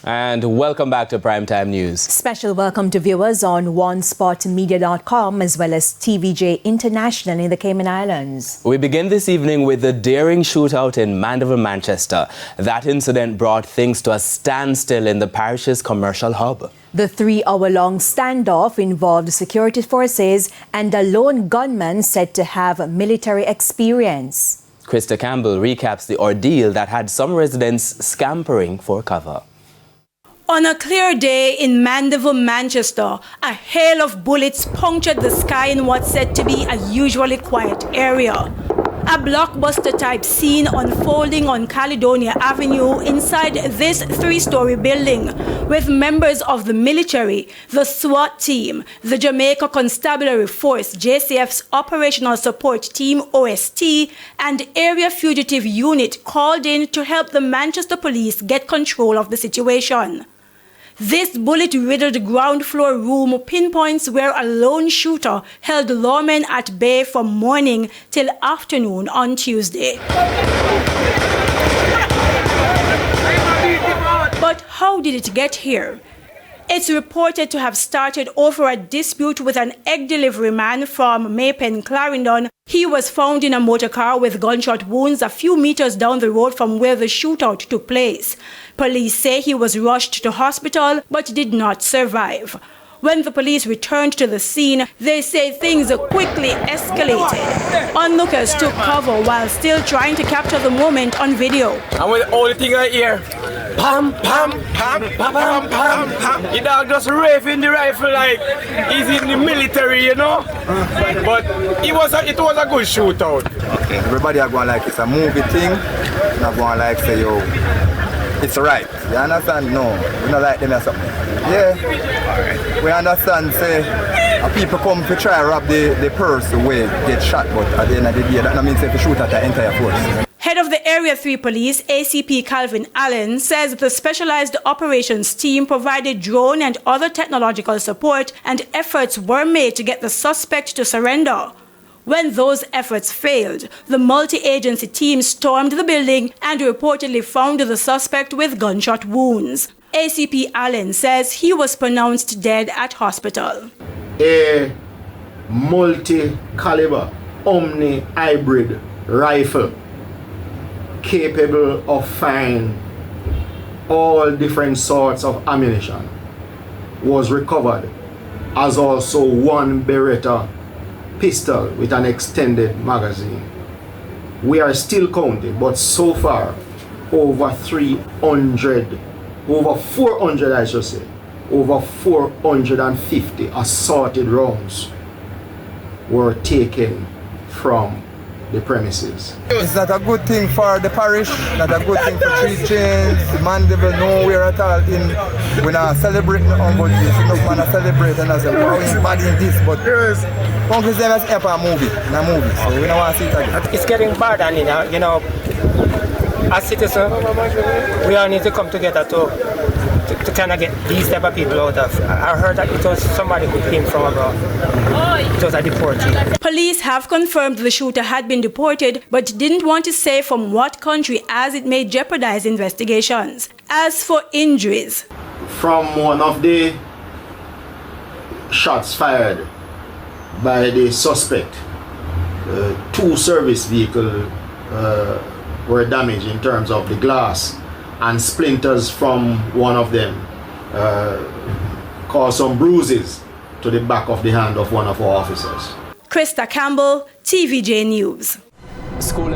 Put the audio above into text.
And welcome back to Primetime News. Special welcome to viewers on onespotmedia.com as well as TVJ International in the Cayman Islands. We begin this evening with the daring shootout in Mandeville, Manchester. That incident brought things to a standstill in the parish's commercial hub. The 3-hour-long standoff involved security forces and a lone gunman said to have military experience. Krista Campbell recaps the ordeal that had some residents scampering for cover. On a clear day in Mandeville, Manchester, a hail of bullets punctured the sky in what's said to be a usually quiet area. A blockbuster-type scene unfolding on Caledonia Avenue inside this 3-story building, with members of the military, the SWAT team, the Jamaica Constabulary Force, JCF's Operational Support Team, OST, and Area Fugitive Unit called in to help the Manchester Police get control of the situation. This bullet-riddled ground floor room pinpoints where a lone shooter held lawmen at bay from morning till afternoon on Tuesday. But how did it get here? It's reported to have started over a dispute with an egg delivery man from Maypen, Clarendon. He was found in a motor car with gunshot wounds a few meters down the road from where the shootout took place. Police say he was rushed to hospital but did not survive. When the police returned to the scene, they say things quickly escalated. Onlookers took cover while still trying to capture the moment on video. And with the only thing I hear, pam, pam, pam, pam, pam, pam, pam. The dog just raving the rifle like he's in the military, you know? But it was a good shootout. Okay. Everybody are going like it's a movie thing. Not going like say, yo, it's right. You understand? No, we don't like them or something. Yeah, we understand, say, people come to try to rob the purse away, get shot, but at the end of the day, that means they shoot at the entire force. Head of the Area 3 Police, ACP Calvin Allen, says the Specialized Operations Team provided drone and other technological support, and efforts were made to get the suspect to surrender. When those efforts failed, the multi-agency team stormed the building and reportedly found the suspect with gunshot wounds. ACP Allen says he was pronounced dead at hospital. A multi-caliber omni-hybrid rifle capable of firing all different sorts of ammunition was recovered, as also one Beretta pistol with an extended magazine. We are still counting, but so far over 400 I should say, over 450 assorted rounds were taken from the premises. It's not a good thing for the parish, not a good thing for Three Chains, Mandeville, nowhere at all. We're not celebrating on good this, we're not going to celebrate and I say, wow, it's bad in this, but Uncle Zem has ever a movie, so we don't want to see it again. It's getting bad, and you know, as citizens, we all need to come together to kind of get these type of people out of. I heard that it was somebody who came from abroad. It was a deportee. Police have confirmed the shooter had been deported, but didn't want to say from what country as it may jeopardize investigations. As for injuries, from one of the shots fired by the suspect, 2 service vehicles were damaged in terms of the glass, and splinters from one of them caused some bruises to the back of the hand of one of our officers. Krista Campbell, TVJ News. School